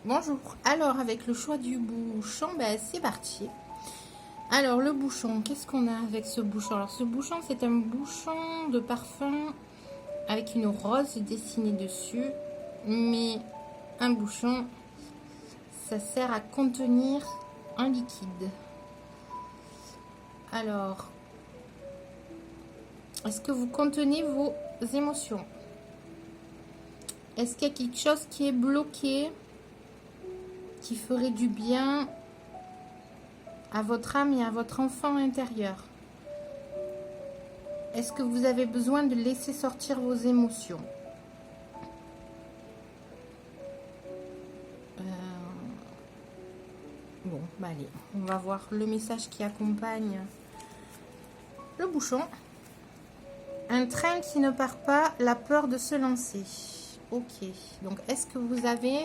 Bonjour. Alors, avec le choix du bouchon, ben, c'est parti. Alors, le bouchon, qu'est-ce qu'on a avec ce bouchon? Alors, ce bouchon, c'est un bouchon de parfum avec une rose dessinée dessus. Mais un bouchon, ça sert à contenir un liquide. Alors, est-ce que vous contenez vos émotions? Est-ce qu'il y a quelque chose qui est bloqué, qui ferait du bien à votre âme et à votre enfant intérieur? Est-ce que vous avez besoin de laisser sortir vos émotions? Bon, bah allez, on va voir le message qui accompagne le bouchon. Un train qui ne part pas, la peur de se lancer. Ok, donc est-ce que vous avez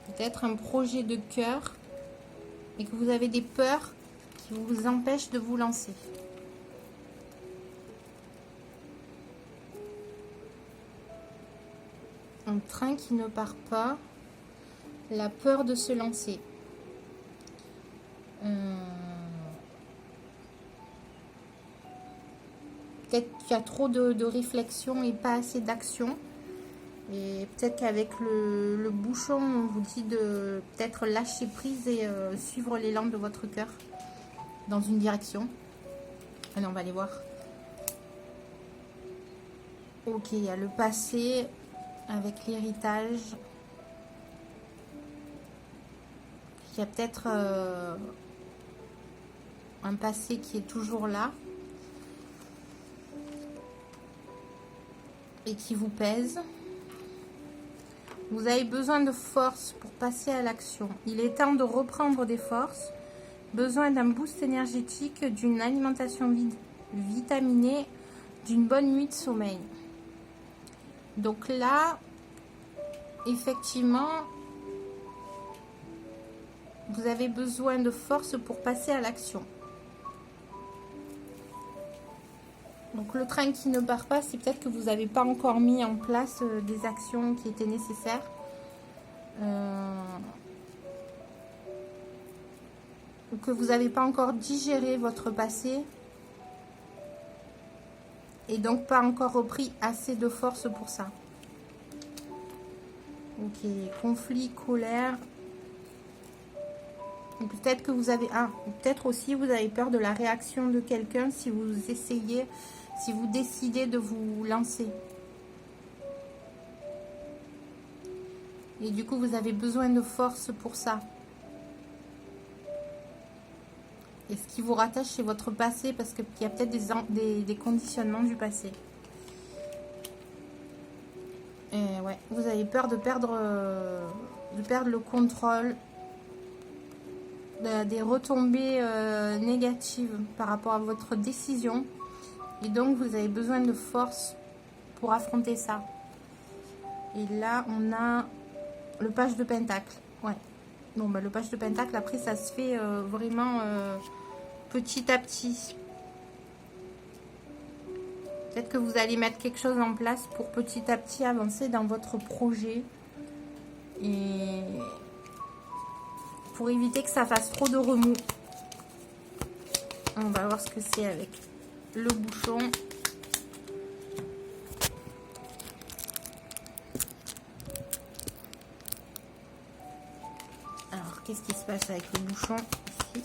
peut-être un projet de cœur et que vous avez des peurs qui vous empêchent de vous lancer? Un train qui ne part pas, la peur de se lancer. Peut-être qu'il y a trop de réflexion et pas assez d'action. Et peut-être qu'avec le bouchon, on vous dit de peut-être lâcher prise et suivre l'élan de votre cœur dans une direction. Allez, on va aller voir. Ok, il y a le passé avec l'héritage. Il y a peut-être un passé qui est toujours là et qui vous pèse. Vous avez besoin de force pour passer à l'action. Il est temps de reprendre des forces. Besoin d'un boost énergétique, d'une alimentation vitaminée, d'une bonne nuit de sommeil. Donc là, effectivement, vous avez besoin de force pour passer à l'action. Donc le train qui ne part pas, c'est peut-être que vous n'avez pas encore mis en place des actions qui étaient nécessaires. Ou que vous n'avez pas encore digéré votre passé. Et donc pas encore repris assez de force pour ça. Ok, conflit, colère. Peut-être que vous avez... peut-être aussi vous avez peur de la réaction de quelqu'un si vous essayez, si vous décidez de vous lancer. Et du coup, vous avez besoin de force pour ça. Et ce qui vous rattache, c'est votre passé, parce qu'il y a peut-être des conditionnements du passé. Et ouais, vous avez peur de perdre le contrôle, des retombées négatives par rapport à votre décision. Et donc, vous avez besoin de force pour affronter ça. Et là, on a le page de pentacle. Ouais. Bon, bah, le page de pentacle, après, ça se fait vraiment petit à petit. Peut-être que vous allez mettre quelque chose en place pour petit à petit avancer dans votre projet. Et pour éviter que ça fasse trop de remous. On va voir ce que c'est avec le bouchon. Alors, qu'est-ce qui se passe avec le bouchon ici?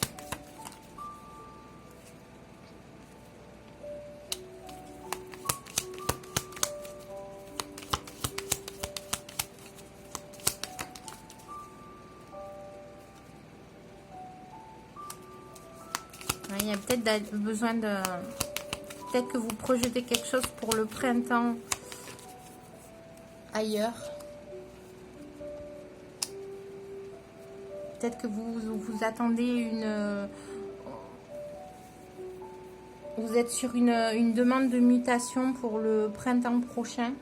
Il y a peut-être besoin de... Peut-être que vous projetez quelque chose pour le printemps ailleurs. Peut-être que vous attendez une... Vous êtes sur une demande de mutation pour le printemps prochain.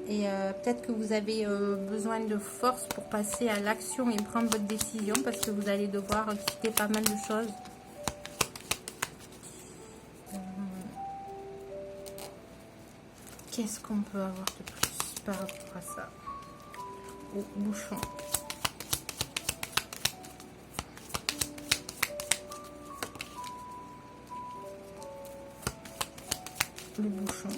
Et peut-être que vous avez besoin de force pour passer à l'action et prendre votre décision, parce que vous allez devoir quitter pas mal de choses. Qu'est-ce qu'on peut avoir de plus par rapport à ça? au bouchon. Le bouchon.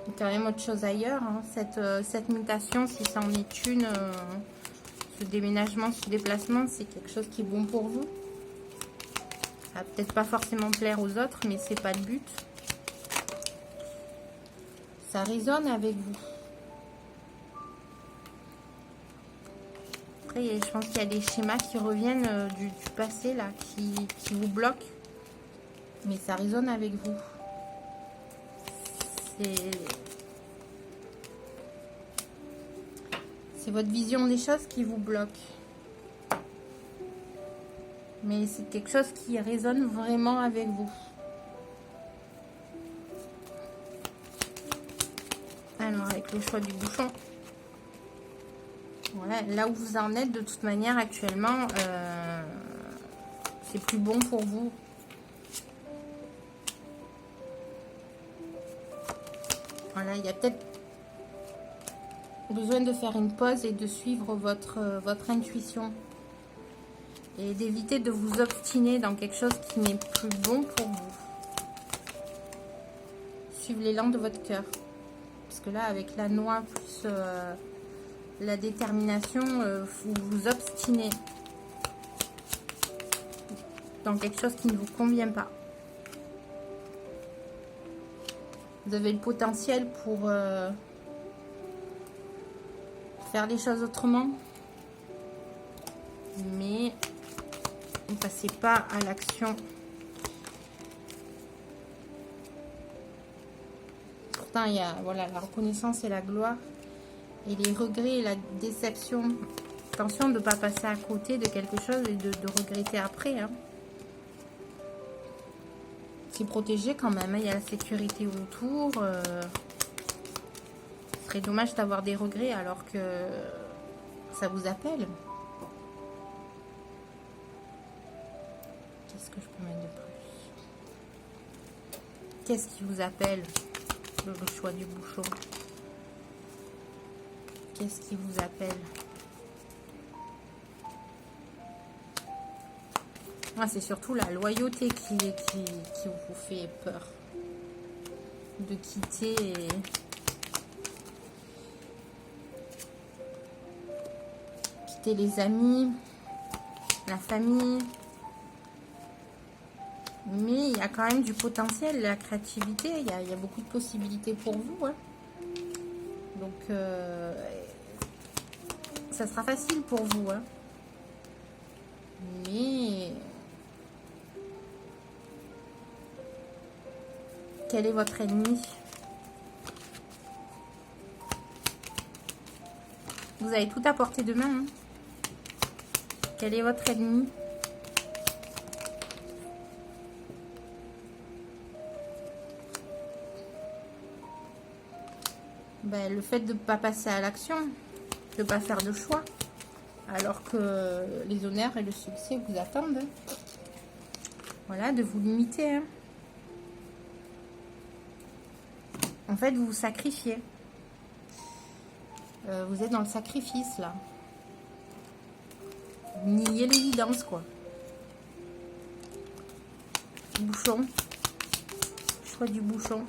Il y a quand même autre chose ailleurs, hein. Cette mutation, si ça en est une, ce déménagement, ce déplacement, c'est quelque chose qui est bon pour vous. Ça va peut-être pas forcément plaire aux autres, mais c'est pas le but. Ça résonne avec vous. Après, je pense qu'il y a des schémas qui reviennent du passé, là, qui vous bloquent. Mais ça résonne avec vous. C'est votre vision des choses qui vous bloque. Mais c'est quelque chose qui résonne vraiment avec vous. Alors, avec le choix du bouchon. Voilà, là où vous en êtes, de toute manière, actuellement, c'est plus bon pour vous. Voilà, il y a peut-être besoin de faire une pause et de suivre votre intuition. Et d'éviter de vous obstiner dans quelque chose qui n'est plus bon pour vous. Suivez l'élan de votre cœur. Parce que là, avec la noix plus la détermination, vous vous obstinez dans quelque chose qui ne vous convient pas. Vous avez le potentiel pour faire les choses autrement, mais vous ne passez pas à l'action. Pourtant, il y a voilà, la reconnaissance et la gloire, et les regrets et la déception. Attention de ne pas passer à côté de quelque chose et de regretter après, hein. C'est protégé quand même, hein. Il y a la sécurité autour. Ce serait dommage d'avoir des regrets alors que ça vous appelle. Qu'est-ce que je peux mettre de plus? Qu'est-ce qui vous appelle? Le choix du bouchon. Qu'est-ce qui vous appelle? Moi, c'est surtout la loyauté qui vous fait peur. De quitter les amis, la famille. Mais il y a quand même du potentiel, la créativité. Il y a beaucoup de possibilités pour vous, hein. Donc, ça sera facile pour vous, hein. Mais quel est votre ennemi? Vous avez tout à portée de main, hein. Quel est votre ennemi? Ben, le fait de ne pas passer à l'action, de ne pas faire de choix, alors que les honneurs et le succès vous attendent. Voilà, de vous limiter, hein. En fait, vous vous sacrifiez. Vous êtes dans le sacrifice, là. Vous niez l'évidence, quoi. Bouchon. Choix du bouchon.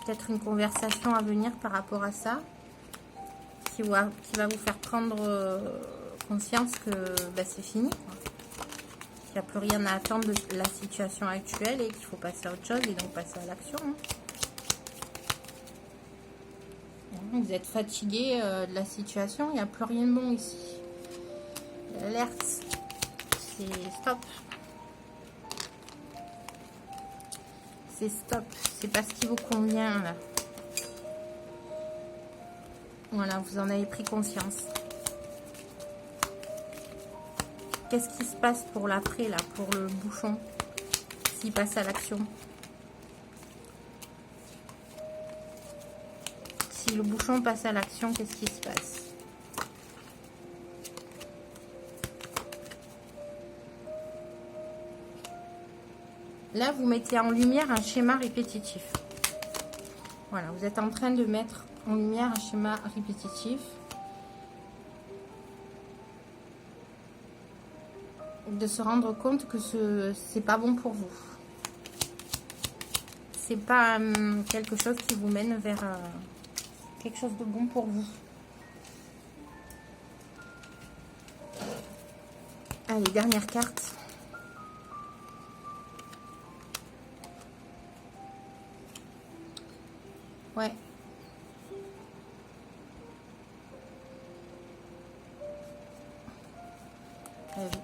Peut-être une conversation à venir par rapport à ça. Qui va vous faire prendre conscience que ben, c'est fini, quoi. Il n'y a plus rien à attendre de la situation actuelle et qu'il faut passer à autre chose et donc passer à l'action, hein. Vous êtes fatigué de la situation, il n'y a plus rien de bon ici. L'alerte, c'est stop. C'est stop, c'est pas ce qui vous convient là. Voilà, vous en avez pris conscience. Qu'est-ce qui se passe pour l'après là, pour le bouchon, s'il passe à l'action? Si le bouchon passe à l'action, qu'est-ce qui se passe? Là, vous mettez en lumière un schéma répétitif. Voilà, vous êtes en train de mettre en lumière un schéma répétitif. De se rendre compte que c'est pas bon pour vous. C'est pas quelque chose qui vous mène vers quelque chose de bon pour vous. Allez, dernière carte. Ouais.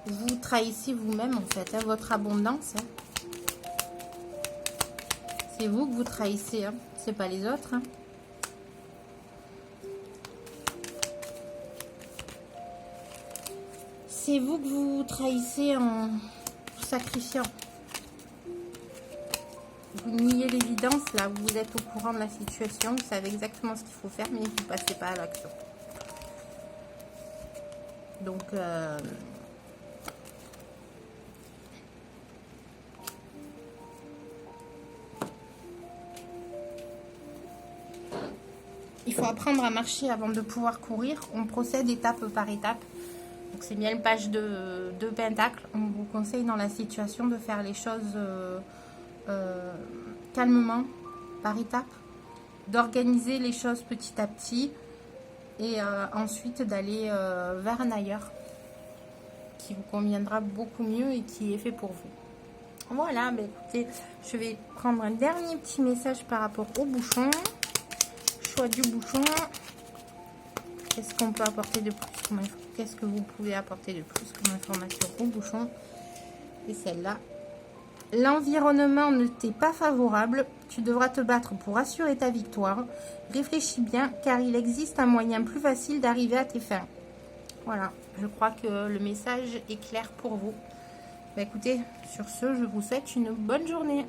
Vous trahissez vous-même en fait, hein, votre abondance. Hein. C'est vous que vous trahissez, hein, c'est pas les autres. Hein. C'est vous que vous trahissez en vous sacrifiant. Vous niez l'évidence, là, vous êtes au courant de la situation, vous savez exactement ce qu'il faut faire, mais vous ne passez pas à l'action. Donc, il faut apprendre à marcher avant de pouvoir courir. On procède étape par étape. Donc, c'est bien le page de Pentacle. On vous conseille dans la situation de faire les choses calmement, par étape, d'organiser les choses petit à petit et ensuite d'aller vers un ailleurs qui vous conviendra beaucoup mieux et qui est fait pour vous. Voilà, bah écoutez, je vais prendre un dernier petit message par rapport au bouchon. Choix du bouchon. Qu'est-ce qu'on peut apporter de plus comme info? Qu'est-ce que vous pouvez apporter de plus comme information au bouchon? Et celle-là. L'environnement ne t'est pas favorable. Tu devras te battre pour assurer ta victoire. Réfléchis bien, car il existe un moyen plus facile d'arriver à tes fins. Voilà, je crois que le message est clair pour vous. Bah, écoutez, sur ce, je vous souhaite une bonne journée.